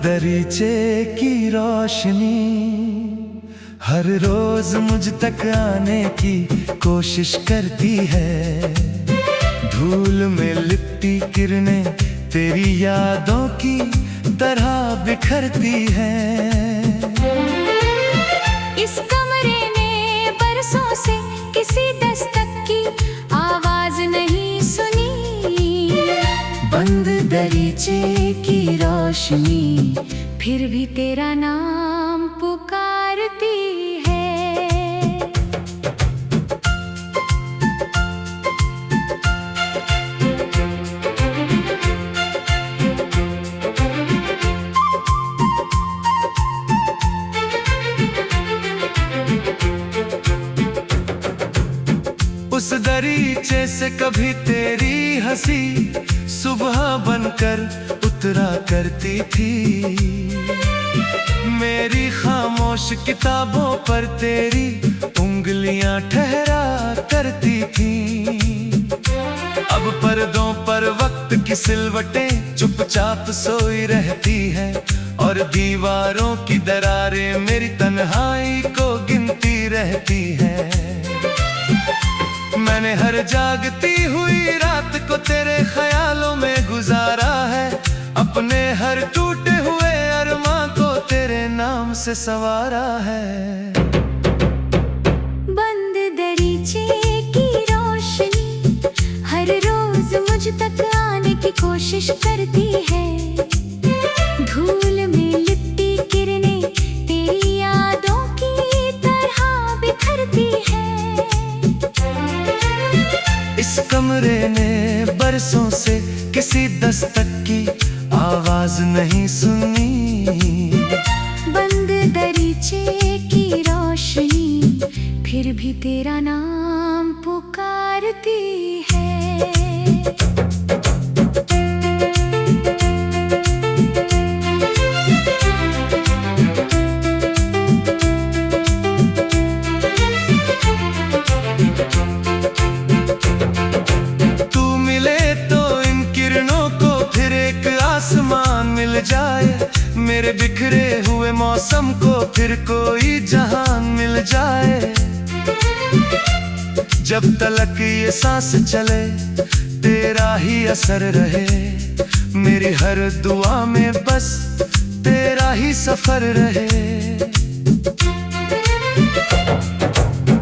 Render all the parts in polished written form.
दरीचे की रोशनी हर रोज मुझ तक आने की कोशिश करती है। धूल में लिपटी किरणें तेरी यादों की तरह बिखरती हैं। इस कमरे ने बरसों से किसी दस्तक की आवाज नहीं सुनी। बंद दरीचे की रोशनी फिर भी तेरा नाम पुकारती है। उस दरीचे से कभी तेरी हंसी सुबह बनकर उतरा करती थी। मेरी खामोश किताबों पर तेरी उंगलियां ठहरा करती थी। अब पर्दों पर वक्त की सिलवटें चुपचाप सोई रहती हैं और दीवारों की दरारें मेरी तन्हाई को गिनती रहती हैं। मैंने हर जागती हुई रात को तेरे ख्यालों में गुजारा है। अपने हर टूटे हुए अरमां को तेरे नाम से संवारा है। बंद दरीचे की रोशनी हर रोज मुझ तक आने की कोशिश करती है। धूल में लिपटी किरणें तेरी यादों की तरह बिखरती है। इस कमरे ने बरसों से किसी दस्तक की आवाज नहीं सुनी। बंद दरीचे की रोशनी फिर भी तेरा नाम पुकारती है। आसमान मिल जाए मेरे बिखरे हुए मौसम को फिर कोई जहान मिल जाए। जब तलक ये सांस चले तेरा ही असर रहे। मेरी हर दुआ में बस तेरा ही सफर रहे।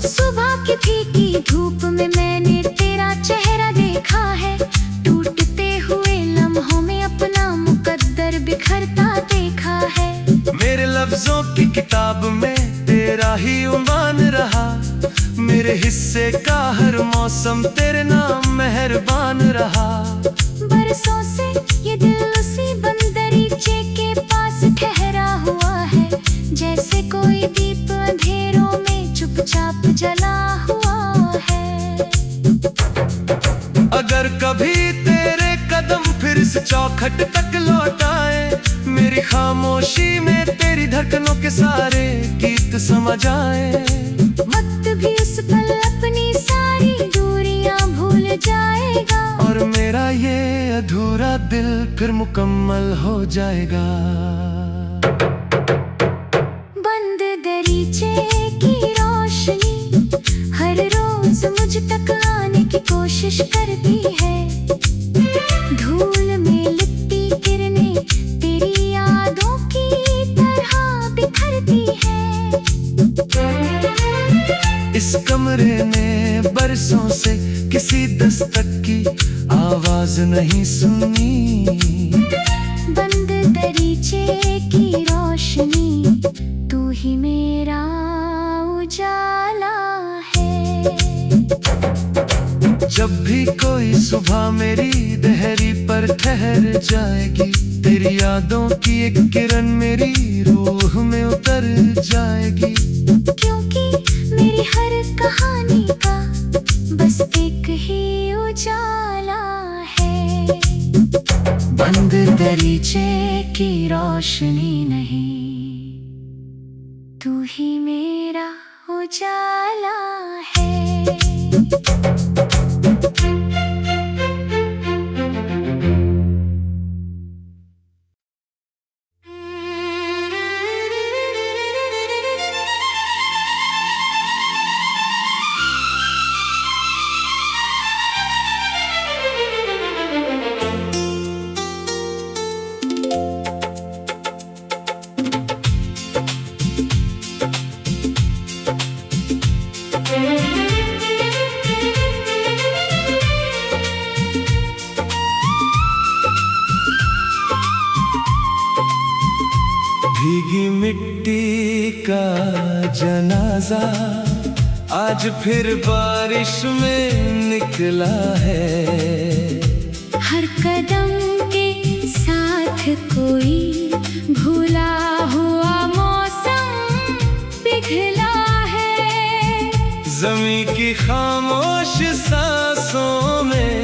सुबह की फीकी धूप में मैंने तेरा चेहरा देखा है। टूटते हुए लम्हों में अपना मुकद्दर बिखरता देखा है। मेरे लफ्जों की किताब में तेरा ही उन्वान रहा। मेरे हिस्से का हर मौसम तेरे नाम मेहरबान रहा। बरसों से ये दिल उसी बंदरीचे के पास ठहरा हुआ है। जैसे कोई दीप अंधेरों में चुपचाप जला हुआ है। अगर कभी तेरे कदम फिर से चौखट तक लौट आए मेरी खामोशी में तेरी धड़कनों के सारे गीत समझ आए। वक्त भी उस पल अपनी सारी दूरियां भूल जाएगा और मेरा ये अधूरा दिल फिर मुकम्मल हो जाएगा। बंद दरीचे की रोशनी हर रोज मुझ तक आने की कोशिश करती है। धूल में लिपटी किरणें तेरी यादों की तरह बिखरती है। इस कमरे ने बरसों से किसी दस्तक की आवाज नहीं सुनी। बंद दरीचे की रोशनी तू ही मेरा उजाला है। जब भी कोई सुबह मेरी दहरी पर ठहर जाएगी तेरी यादों की एक किरण मेरी रूह में उतर जाएगी। क्योंकि मेरी हर कहानी का बस एक ही उजाला है। बंद दरीचे की रोशनी नहीं तू ही मेरा उजाला है। भीगी मिट्टी का जनाजा आज फिर बारिश में निकला है। हर कदम के साथ कोई भूला हुआ मौसम पिघला है। ज़मीं की खामोश सांसों में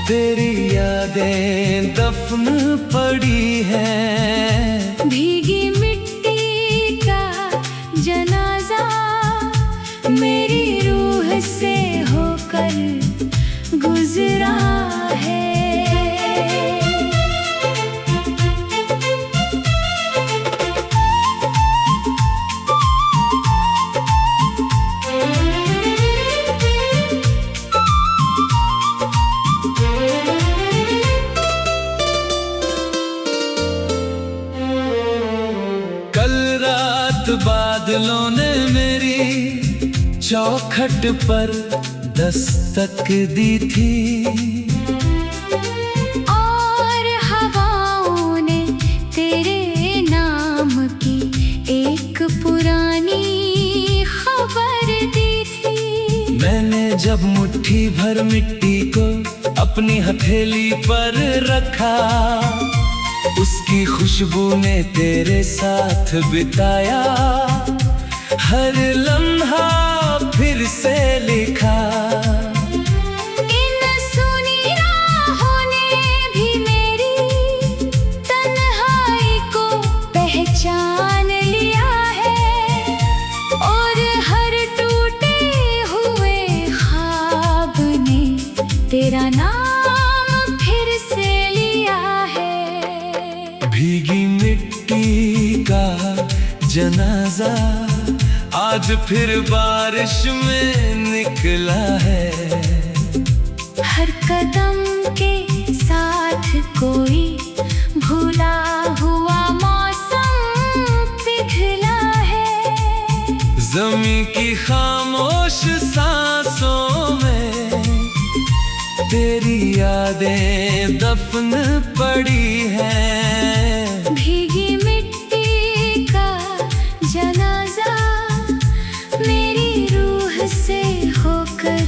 तेरी यादें दफन पड़ी हैं। भीगी मिट्टी का जनाजा मेरी रूह से होकर गुजरा है। कल रात बादलों ने मेरी चौखट पर दस्तक दी थी और हवाओं ने तेरे नाम की एक पुरानी खबर दी थी। मैंने जब मुट्ठी भर मिट्टी को अपनी हथेली पर रखा, उसकी खुशबू ने तेरे साथ बिताया। हर लम्हा फिर से लिखा। इन सुनी राहों ने भी मेरी तन्हाई को पहचान लिया है और हर टूटे हुए ख्वाब ने तेरा नाम फिर से लिया है। भीगी मिट्टी का जनाजा आज फिर बारिश में निकला है। हर कदम के साथ कोई भूला हुआ मौसम पिघला है। ज़मीं की खामोश सांसों में तेरी यादें दफन पड़ी हैं। भीगी मिट्टी का जनाजा मेरी रूह से होकर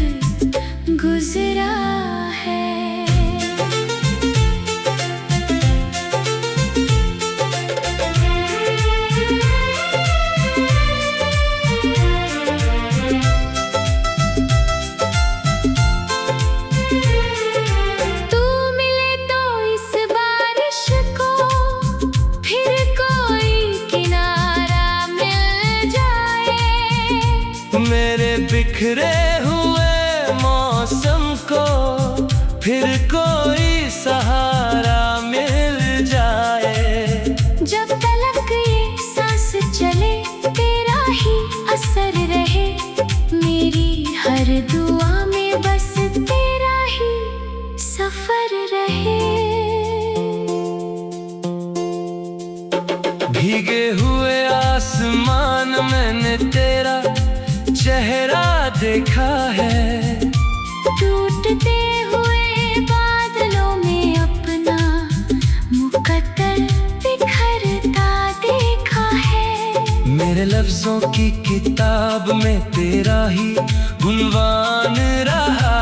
गुजरा है। तू मिले तो इस बारिश को फिर कोई किनारा मिल जाए। मेरे बिखरे हुए मौसम को फिर कोई सहारा मिल जाए। जब तलक ये सांस चले तेरा ही असर रहे। मेरी हर दुआ में बस तेरा ही सफर रहे। भीगे हुए आसमान मैंने तेरा चेहरा देखा है। टूटते हुए बादलों में अपना मुकद्दर बिखरता देखा है। मेरे लफ्जों की किताब में तेरा ही उन्वान रहा।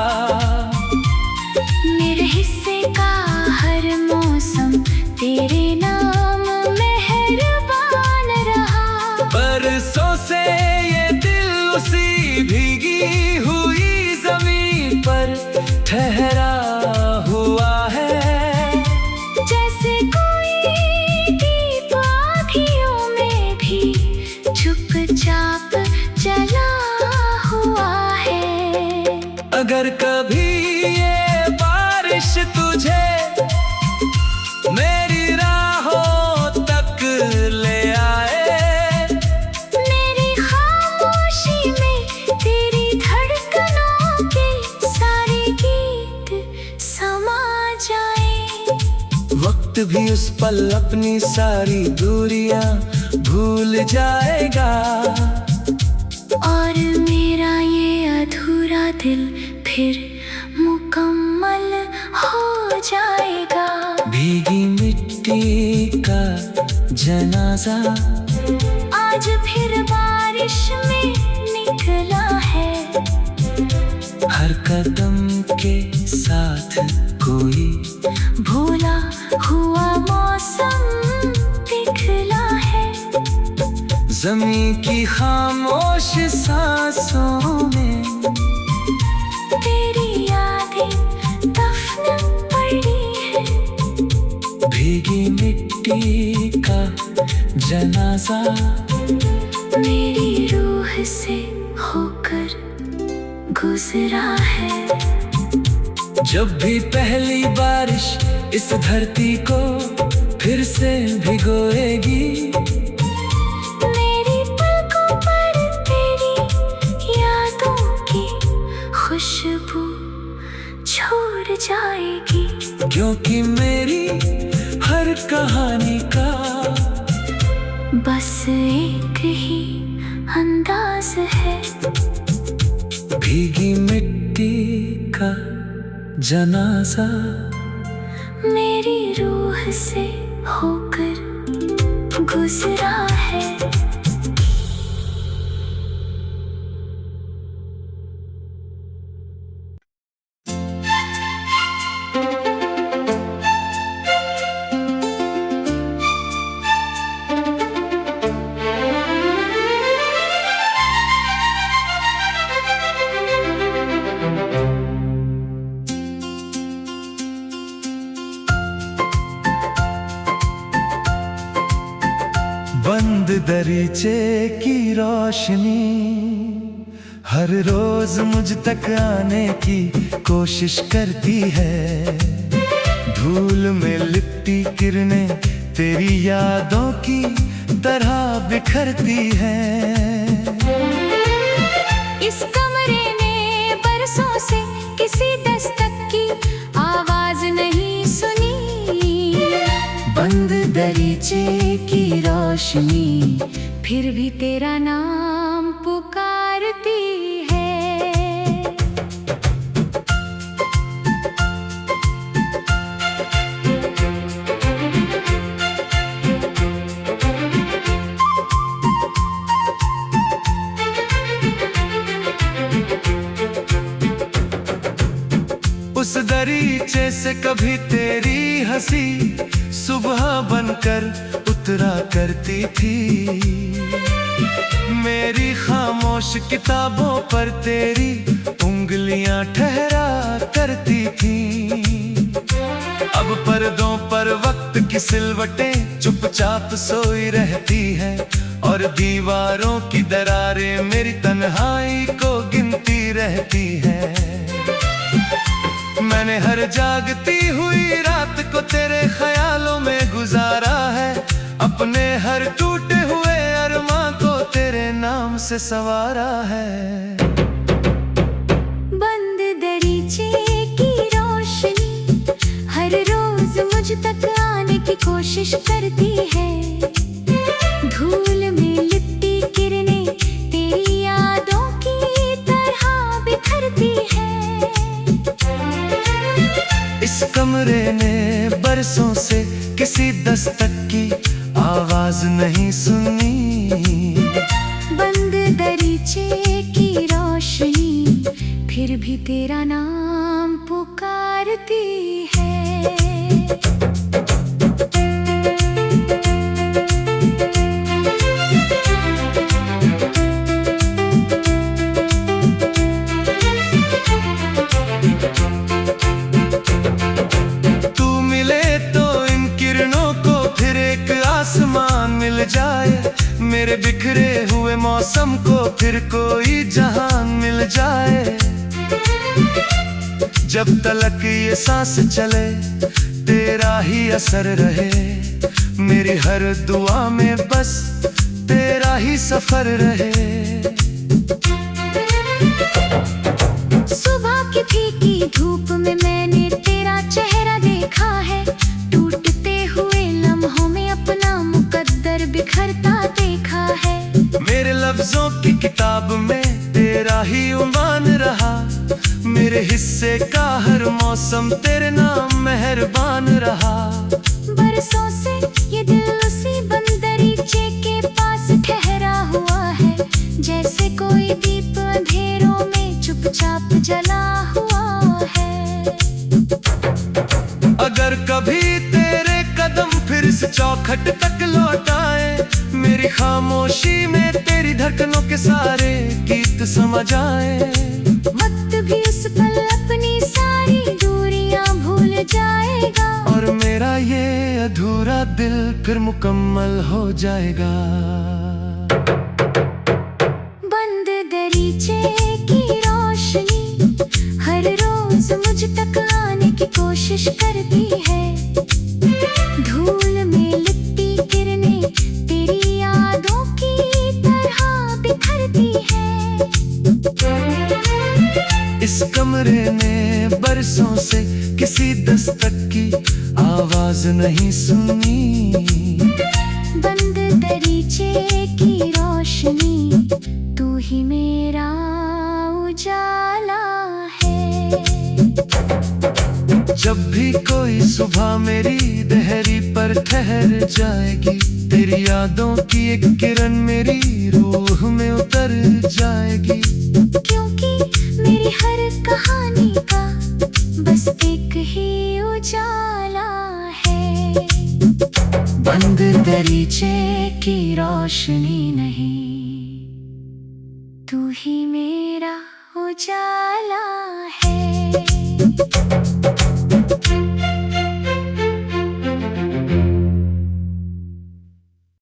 मेरे हिस्से का हर मौसम तेरे नाम मेहरबान रहा। बरसों से ये दिल उसी भीगी हुई ज़मीन पर ठहरा हुआ है। जैसे कोई दीप आँखियों में भी चुपचाप जला हुआ है। अगर कभी ये बारिश तुझे मेरी राहों तक ले आए, मेरी खामोशी में तेरी धड़कनों के सारे गीत समा जाए। वक्त भी उस पल अपनी सारी दूरियां भूल जाएगा। और मेरा ये अधूरा दिल फिर मुकम्मल हो जाएगा। भीगी मिट्टी का जनाजा आज फिर बारिश में निकला है। हर कदम के साथ कोई भूला हुआ मौसम दिखला है। ज़मीं की खामोश सांसों में तेरी यादें दफन पड़ी है। भीगी मिट्टी का जनाजा मेरी रूह से होकर गुजरा है। जब भी पहली बारिश इस धरती को फिर से भिगोएगी, मेरी पलकों पर तेरी यादों की खुशबू छोड़ जाएगी। क्योंकि मेरी हर कहानी का बस एक ही अंदाज है। भीगी मिट्टी का जनाजा मेरी रूह से होकर गुजरा है। बंद दरीचे की रोशनी हर रोज मुझ तक आने की कोशिश करती है। धूल में लिपटी किरणें तेरी यादों की तरह बिखरती हैं। इस कमरे ने बरसों से किसी दस्तक की आवाज नहीं सुनी। बंद दरीचे की रोशनी फिर भी तेरा नाम पुकारती है। उस दरीचे से कभी तेरी हंसी सुबह बनकर उतरा करती थी। मेरी खामोश किताबों पर तेरी उंगलियां ठहरा करती थी। अब पर्दों पर वक्त की सिलवटें चुपचाप सोई रहती हैं और दीवारों की दरारें मेरी तन्हाई को गिनती रहती हैं। मैंने हर जागती हुई रात को तेरे ख्यालों में गुजारा है। अपने हर टूटे हुए अरमां को तेरे नाम से संवारा है। बंद दरीचे की रोशनी हर रोज मुझ तक आने की कोशिश करती है। धूल में लिपटी किरणें तेरी यादों की तरह बिखरती है। इस कमरे ने बरसों से किसी दस्तक की आवाज नहीं सुनी। बंद दरीचे की रोशनी फिर भी तेरा नाम पुकारती है। आसमान मिल जाए मेरे बिखरे हुए मौसम को फिर कोई जहान मिल जाए। जब तलक ये सांस चले तेरा ही असर रहे। मेरी हर दुआ में बस तेरा ही सफर रहे। सुबह की फीकी धूप में मैंने तेरा चेहरा देखा है। टूटते हुए लम्हों में अपना मुकद्दर बिखरता देखा है। मेरे लफ्जों की किताब में तेरा ही उन्वान रहा। मेरे हिस्से का हर मौसम तेरे नाम मेहरबान रहा। बरसों से ये दिल उसी बंदर फिर इस चौखट तक लौटाए। मेरी खामोशी में तेरी धड़कनों के सारे गीत समझ आए। वक्त भी उस पल अपनी सारी दूरियां भूल जाएगा, और मेरा ये अधूरा दिल फिर मुकम्मल हो जाएगा। बंद दरीचे की रोशनी हर रोज मुझ तक आने की कोशिश करती है। धूल में लिपटी किरणें तेरी यादों की तरह बिखरती है। इस कमरे में बरसों से किसी दस्तक की आवाज नहीं सुनी। बंद दरीचे की रोशनी तू ही मेरा उजाला है। जब भी कोई सुबह मेरी दहरी पर ठहर जाएगी, तेरी यादों की एक किरण मेरी रूह में उतर जाएगी। क्योंकि मेरी हर कहानी का बस एक ही उजाला है। बंद दरीचे की रोशनी नहीं, तू ही मेरा उजाला है।